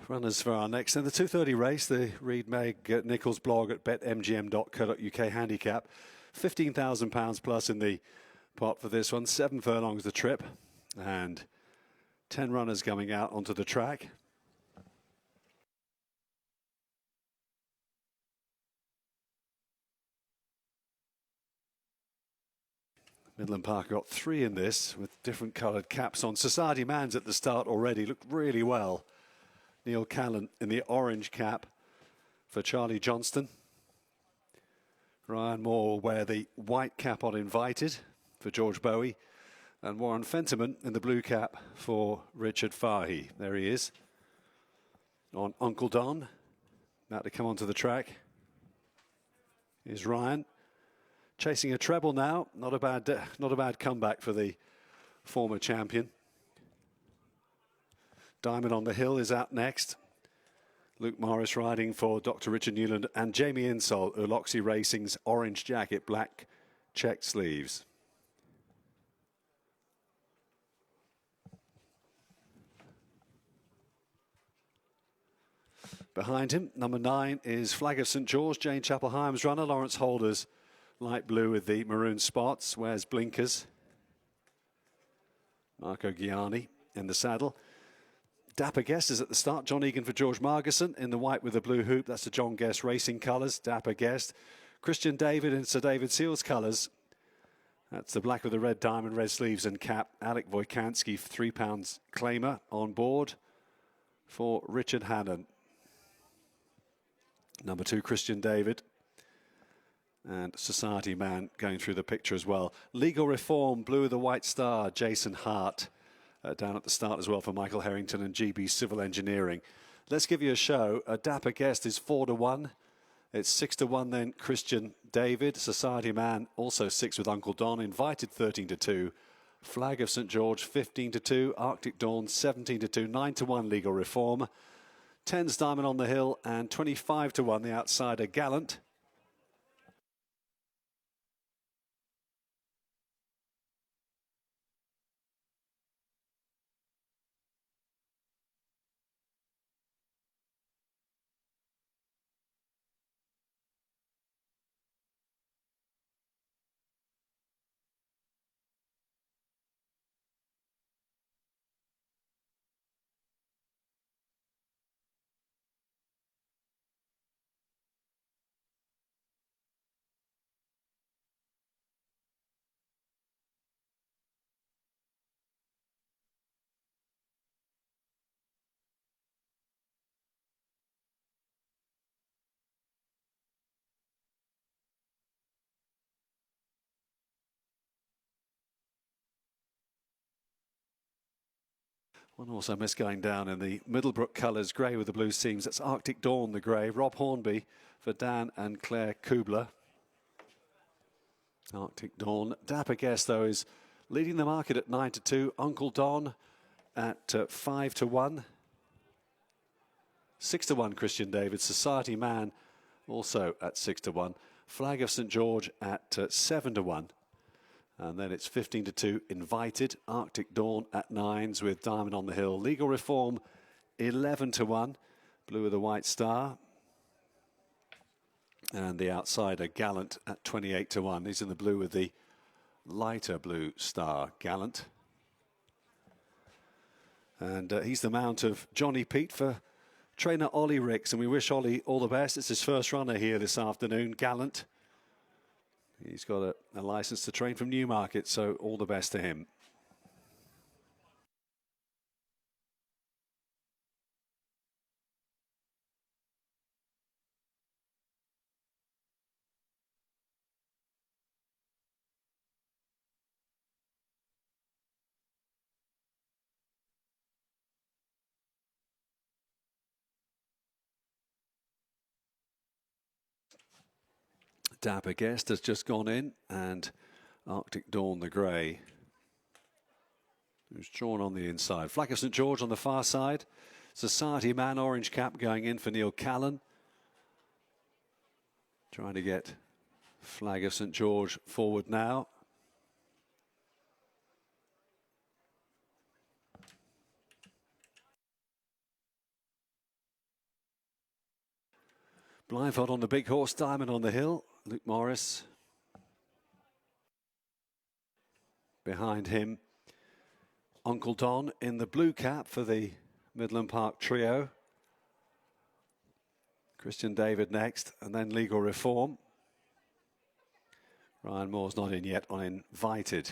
runners for our next. And the 2:30 race, the Reed Meg Nicholls blog at betmgm.co.uk handicap. £15,000 plus in the pot for this one. 7 furlongs the trip. And 10 runners coming out onto the track. Midland Park got 3 in this with different coloured caps on. Society Man's at the start already. Looked really well. Neil Callan in the orange cap for Charlie Johnston. Ryan Moore will wear the white cap on Invited for George Bowie. And Warren Fenterman in the blue cap for Richard Fahey. There he is. On Uncle Don. About to come onto the track. Here's Ryan. Chasing a treble now. Not a bad comeback for the former champion. Diamond on the Hill is out next. Luke Morris riding for Dr. Richard Newland and Jamie Insall, Uloxi Racing's orange jacket, black check sleeves. Behind him, number 9 is Flag of St. George, Jane Chapel-Hyams runner. Lawrence Holders, light blue with the maroon spots, wears blinkers. Marco Gianni in the saddle. Dapper Guest is at the start. John Egan for George Margerson in the white with the blue hoop. That's the John Guest Racing colours. Dapper Guest. Christian David in Sir David Seals colours. That's the black with the red diamond, red sleeves and cap. Alec Wojkanski, £3 claimer on board for Richard Hannon. Number 2, Christian David. And Society Man going through the picture as well. Legal Reform, blue with the white star, Jason Hart. Down at the start as well for Michael Harrington and GB Civil Engineering. Let's give you a show. A Dapper Guest is 4-1. It's 6-1 then Christian David. Society Man also 6 with Uncle Don. Invited 13-2. Flag of St. George 15-2. Arctic Dawn 17-2. 9-1 Legal Reform. 10's Diamond on the Hill and 25-1 the outsider Gallant. One also missed going down in the Middlebrook colours, grey with the blue seams. That's Arctic Dawn, the grey. Rob Hornby for Dan and Claire Kubler. Arctic Dawn. Dapper Guest, though, is leading the market at 9-2. Uncle Don at 5-1. 6-1 Christian David. Society Man also at 6-1. Flag of St. George at 7-1. And then it's 15-2 Invited. Arctic Dawn at 9s with Diamond on the Hill. Legal Reform 11-1. Blue with a white star. And the outsider Gallant at 28-1. He's in the blue with the lighter blue star, Gallant. And he's the mount of Johnny Pete for trainer Ollie Ricks. And we wish Ollie all the best. It's his first runner here this afternoon, Gallant. He's got a license to train from Newmarket, so all the best to him. Dapper Guest has just gone in, and Arctic Dawn, the grey, who's drawn on the inside. Flag of St. George on the far side. Society Man, orange cap going in for Neil Callan. Trying to get Flag of St. George forward now. Blindfold on the big horse, Diamond on the Hill. Luke Morris behind him. Uncle Don in the blue cap for the Midland Park trio. Christian David next, and then Legal Reform. Ryan Moore's not in yet on Invited.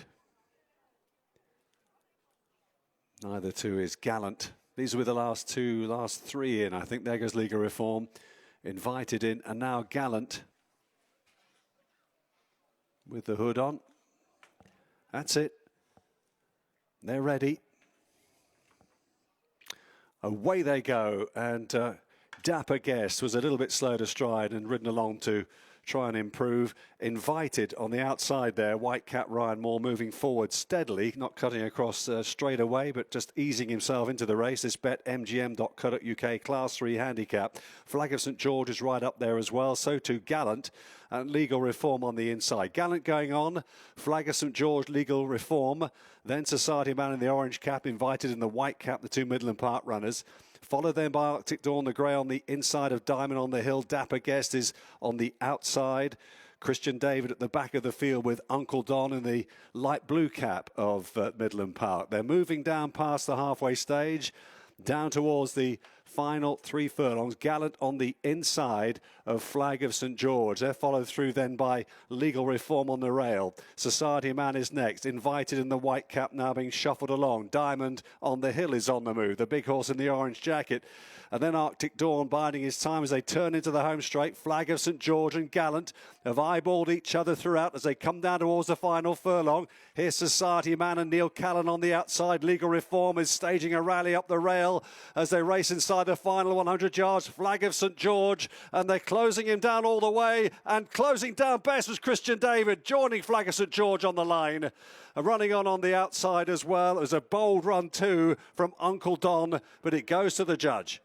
Neither two is Gallant. These were the last three in. I think there goes Legal Reform. Invited in, and now Gallant with the hood on. That's it. They're ready. Away they go, and Dapper Guest was a little bit slow to stride and ridden along to try and improve. Invited on the outside there, white cap Ryan Moore moving forward steadily, not cutting across straight away, but just easing himself into the race. This bet mgm.co.uk Class 3 Handicap. Flag of St George is right up there as well, so too Gallant and Legal Reform on the inside. Gallant going on, Flag of St George, Legal Reform, then Society Man in the orange cap, Invited in the white cap, the two Midland Park runners. Followed then by Arctic Dawn, the grey on the inside of Diamond on the Hill. Dapper Guest is on the outside. Christian David at the back of the field with Uncle Don in the light blue cap of Midland Park. They're moving down past the halfway stage, down towards the final 3 furlongs. Gallant on the inside of Flag of St George. They're followed through then by Legal Reform on the rail. Society Man is next. Invited in the white cap now being shuffled along. Diamond on the Hill is on the move. The big horse in the orange jacket. And then Arctic Dawn biding his time as they turn into the home straight. Flag of St George and Gallant have eyeballed each other throughout as they come down towards the final furlong. Here's Society Man and Neil Callan on the outside. Legal Reform is staging a rally up the rail as they race inside the final 100 yards. Flag of St George, and they're closing him down all the way, and closing down best was Christian David, joining Flag of St George on the line. Running on the outside as well. It was a bold run too from Uncle Don, but it goes to the judge.